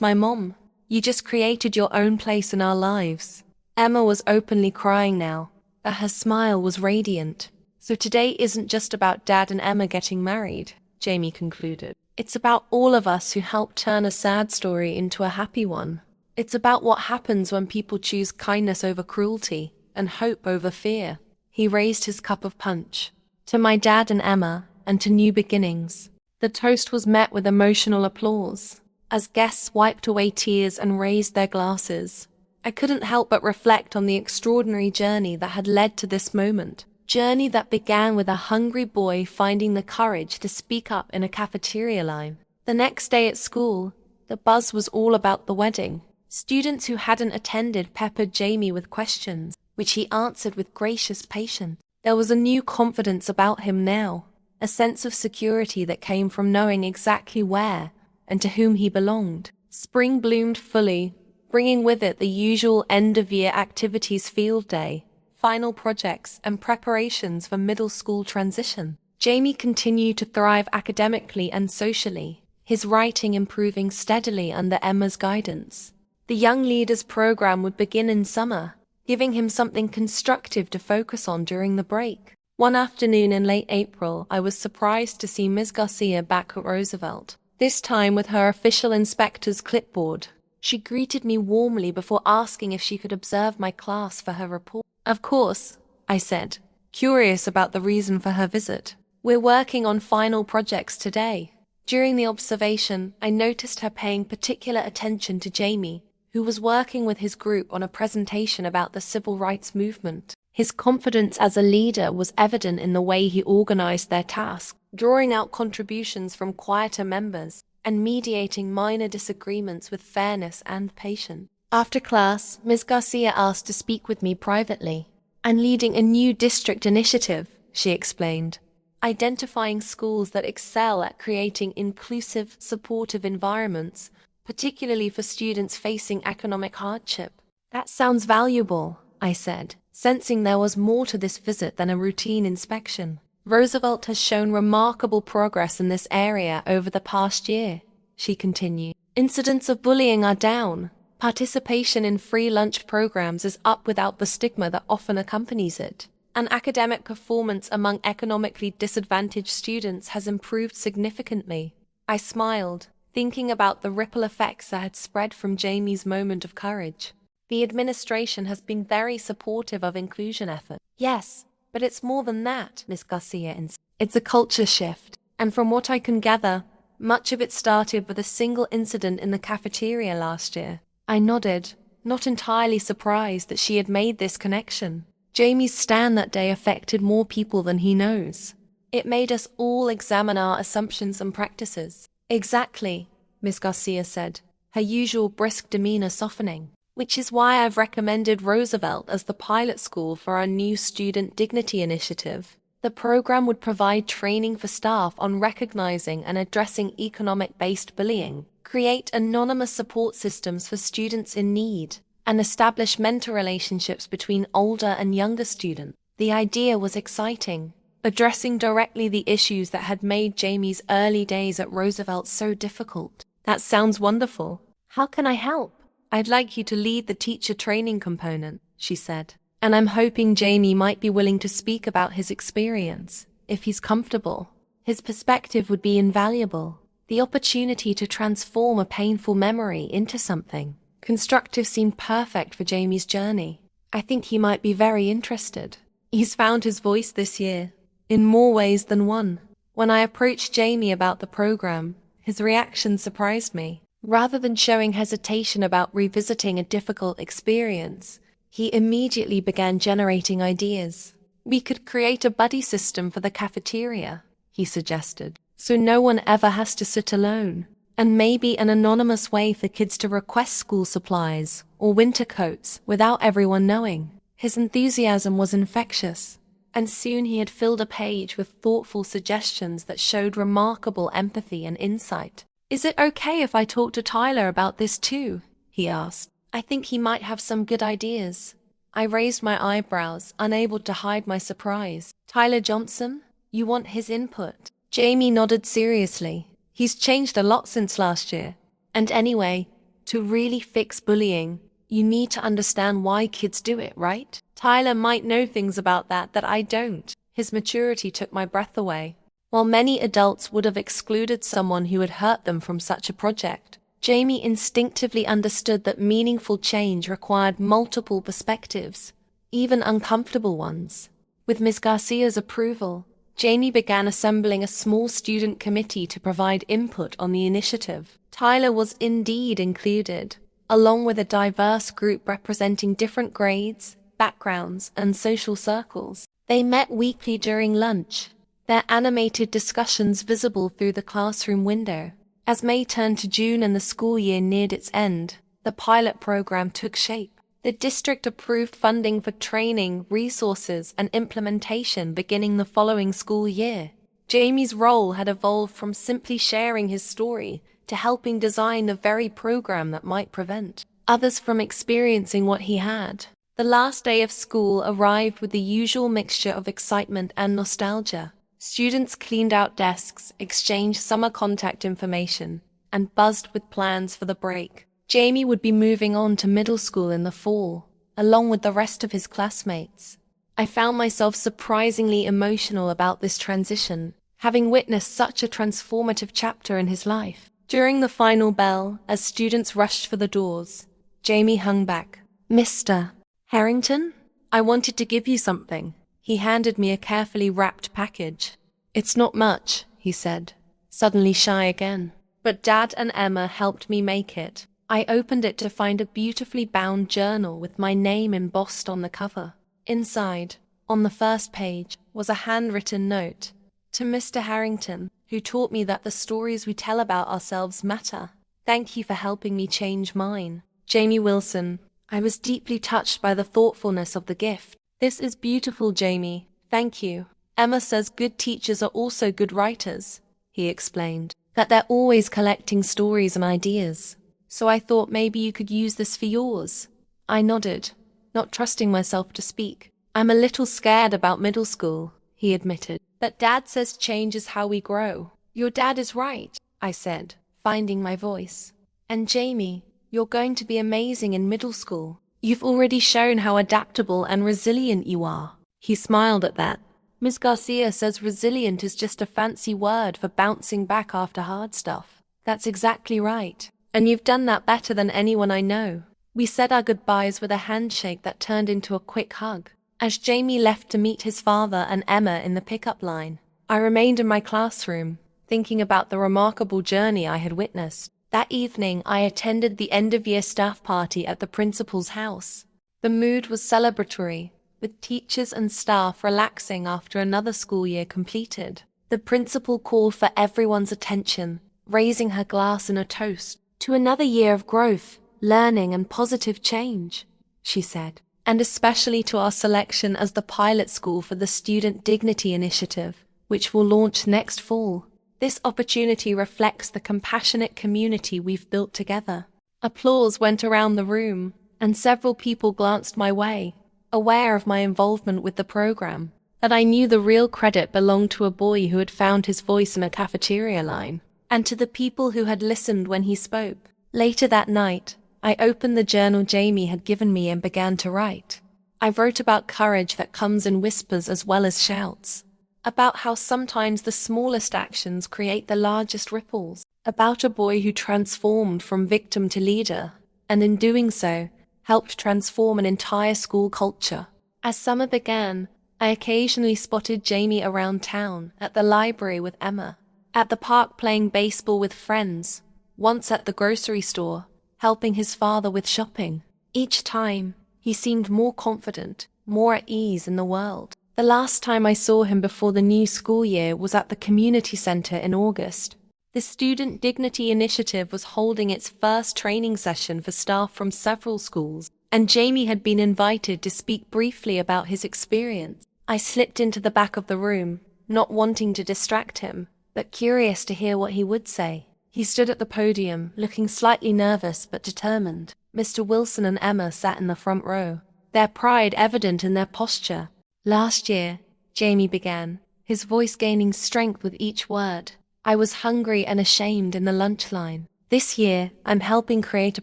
my mom. You just created your own place in our lives." Emma was openly crying now, but her smile was radiant. "So today isn't just about Dad and Emma getting married," Jamie concluded. "It's about all of us who helped turn a sad story into a happy one. It's about what happens when people choose kindness over cruelty and hope over fear." He raised his cup of punch. "To my dad and Emma, and to new beginnings." The toast was met with emotional applause, as guests wiped away tears and raised their glasses. I couldn't help but reflect on the extraordinary journey that had led to this moment. Journey that began with a hungry boy finding the courage to speak up in a cafeteria line. The next day at school, the buzz was all about the wedding. Students who hadn't attended peppered Jamie with questions, which he answered with gracious patience. There was a new confidence about him now, a sense of security that came from knowing exactly where and to whom he belonged. Spring bloomed fully, bringing with it the usual end-of-year activities: field day, final projects, and preparations for middle school transition. Jamie continued to thrive academically and socially, his writing improving steadily under Emma's guidance. The Young Leaders program would begin in summer, giving him something constructive to focus on during the break. One afternoon in late April, I was surprised to see Ms. Garcia back at Roosevelt, this time with her official inspector's clipboard. She greeted me warmly before asking if she could observe my class for her report. "Of course," I said, curious about the reason for her visit. "We're working on final projects today." During the observation, I noticed her paying particular attention to Jamie, who was working with his group on a presentation about the civil rights movement. His confidence as a leader was evident in the way he organized their tasks, drawing out contributions from quieter members and mediating minor disagreements with fairness and patience. After class, Ms. Garcia asked to speak with me privately. "I'm leading a new district initiative," she explained, identifying schools that excel at creating inclusive, supportive environments, particularly for students facing economic hardship. "That sounds valuable," I said, sensing there was more to this visit than a routine inspection. "Roosevelt has shown remarkable progress in this area over the past year," she continued. "Incidents of bullying are down. Participation in free lunch programs is up without the stigma that often accompanies it. And academic performance among economically disadvantaged students has improved significantly." I smiled, thinking about the ripple effects that had spread from Jamie's moment of courage. "The administration has been very supportive of inclusion efforts." "Yes, but it's more than that," Ms. Garcia insisted. "It's a culture shift. And from what I can gather, much of it started with a single incident in the cafeteria last year." I nodded, not entirely surprised that she had made this connection. Jamie's stand that day affected more people than he knows. It made us all examine our assumptions and practices. "Exactly," Ms. Garcia said, her usual brisk demeanor softening. "Which is why I've recommended Roosevelt as the pilot school for our new Student Dignity Initiative. The program would provide training for staff on recognizing and addressing economic-based bullying, create anonymous support systems for students in need, and establish mentor relationships between older and younger students." The idea was exciting, addressing directly the issues that had made Jamie's early days at Roosevelt so difficult. "That sounds wonderful. How can I help?" "I'd like you to lead the teacher training component," she said. "And I'm hoping Jamie might be willing to speak about his experience, if he's comfortable. His perspective would be invaluable. The opportunity to transform a painful memory into something constructive seemed perfect for Jamie's journey. I think he might be very interested. He's found his voice this year, in more ways than one." When I approached Jamie about the program, his reaction surprised me. Rather than showing hesitation about revisiting a difficult experience, he immediately began generating ideas. "We could create a buddy system for the cafeteria," he suggested, "so no one ever has to sit alone. And maybe an anonymous way for kids to request school supplies or winter coats without everyone knowing." His enthusiasm was infectious, and soon he had filled a page with thoughtful suggestions that showed remarkable empathy and insight. "Is it okay if I talk to Tyler about this too?" he asked. "I think he might have some good ideas." I raised my eyebrows, unable to hide my surprise. "Tyler Johnson? You want his input?" Jamie nodded seriously. "He's changed a lot since last year. And anyway, to really fix bullying, you need to understand why kids do it, right? Tyler might know things about that I don't." His maturity took my breath away. While many adults would have excluded someone who had hurt them from such a project, Jamie instinctively understood that meaningful change required multiple perspectives, even uncomfortable ones. With Ms. Garcia's approval, Jamie began assembling a small student committee to provide input on the initiative. Tyler was indeed included, along with a diverse group representing different grades, backgrounds, and social circles. They met weekly during lunch, their animated discussions visible through the classroom window. As May turned to June and the school year neared its end, the pilot program took shape. The district approved funding for training, resources, and implementation beginning the following school year. Jamie's role had evolved from simply sharing his story to helping design the very program that might prevent others from experiencing what he had. The last day of school arrived with the usual mixture of excitement and nostalgia. Students cleaned out desks, exchanged summer contact information, and buzzed with plans for the break. Jamie would be moving on to middle school in the fall, along with the rest of his classmates. I found myself surprisingly emotional about this transition, having witnessed such a transformative chapter in his life. During the final bell, as students rushed for the doors, Jamie hung back. "Mr. Harrington? I wanted to give you something." He handed me a carefully wrapped package. "It's not much," he said, suddenly shy again. "But Dad and Emma helped me make it." I opened it to find a beautifully bound journal with my name embossed on the cover. Inside, on the first page, was a handwritten note. To Mr. Harrington, who taught me that the stories we tell about ourselves matter. Thank you for helping me change mine. Jamie Wilson. I was deeply touched by the thoughtfulness of the gift. This is beautiful, Jamie. Thank you. Emma says good teachers are also good writers, he explained, that they're always collecting stories and ideas. So I thought maybe you could use this for yours. I nodded, not trusting myself to speak. I'm a little scared about middle school, he admitted. But Dad says change is how we grow. Your dad is right, I said, finding my voice. And Jamie, you're going to be amazing in middle school. You've already shown how adaptable and resilient you are. He smiled at that. Ms. Garcia says resilient is just a fancy word for bouncing back after hard stuff. That's exactly right. And you've done that better than anyone I know. We said our goodbyes with a handshake that turned into a quick hug. As Jamie left to meet his father and Emma in the pickup line, I remained in my classroom, thinking about the remarkable journey I had witnessed. That evening, I attended the end-of-year staff party at the principal's house. The mood was celebratory, with teachers and staff relaxing after another school year completed. The principal called for everyone's attention, raising her glass in a toast to another year of growth, learning, and positive change, she said. And especially to our selection as the pilot school for the Student Dignity Initiative, which will launch next fall. This opportunity reflects the compassionate community we've built together. Applause went around the room, and several people glanced my way, aware of my involvement with the program. But I knew the real credit belonged to a boy who had found his voice in a cafeteria line, and to the people who had listened when he spoke. Later that night, I opened the journal Jamie had given me and began to write. I wrote about courage that comes in whispers as well as shouts, about how sometimes the smallest actions create the largest ripples, about a boy who transformed from victim to leader, and in doing so, helped transform an entire school culture. As summer began, I occasionally spotted Jamie around town, at the library with Emma, at the park playing baseball with friends, once at the grocery store, helping his father with shopping. Each time, he seemed more confident, more at ease in the world. The last time I saw him before the new school year was at the community center in August. The Student Dignity Initiative was holding its first training session for staff from several schools, and Jamie had been invited to speak briefly about his experience. I slipped into the back of the room, not wanting to distract him, but curious to hear what he would say. He stood at the podium, looking slightly nervous but determined. Mr. Wilson and Emma sat in the front row, their pride evident in their posture. Last year, Jamie began, his voice gaining strength with each word. I was hungry and ashamed in the lunch line. This year, I'm helping create a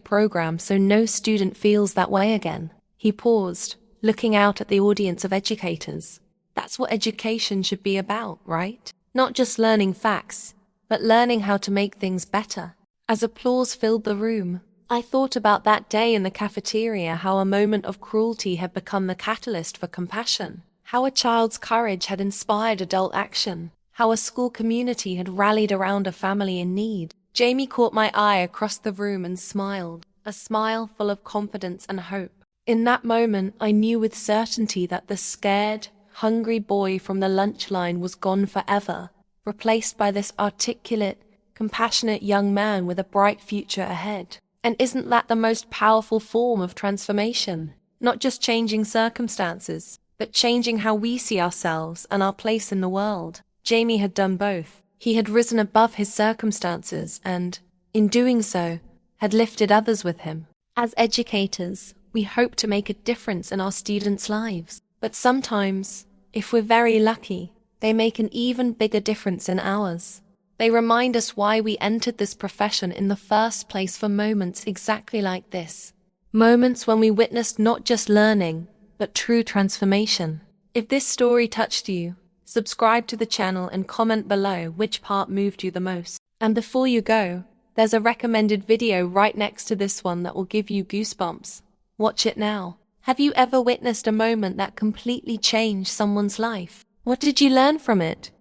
program so no student feels that way again. He paused, looking out at the audience of educators. That's what education should be about, right? Not just learning facts, but learning how to make things better. As applause filled the room, I thought about that day in the cafeteria, how a moment of cruelty had become the catalyst for compassion, how a child's courage had inspired adult action, how a school community had rallied around a family in need. Jamie caught my eye across the room and smiled, a smile full of confidence and hope. In that moment, I knew with certainty that the scared, hungry boy from the lunch line was gone forever, replaced by this articulate, compassionate young man with a bright future ahead. And isn't that the most powerful form of transformation? Not just changing circumstances, but changing how we see ourselves and our place in the world. Jamie had done both. He had risen above his circumstances and, in doing so, had lifted others with him. As educators, we hope to make a difference in our students' lives. But sometimes, if we're very lucky, they make an even bigger difference in ours. They remind us why we entered this profession in the first place, for moments exactly like this. Moments when we witnessed not just learning, but true transformation. If this story touched you, subscribe to the channel and comment below which part moved you the most. And before you go, there's a recommended video right next to this one that will give you goosebumps. Watch it now. Have you ever witnessed a moment that completely changed someone's life? What did you learn from it?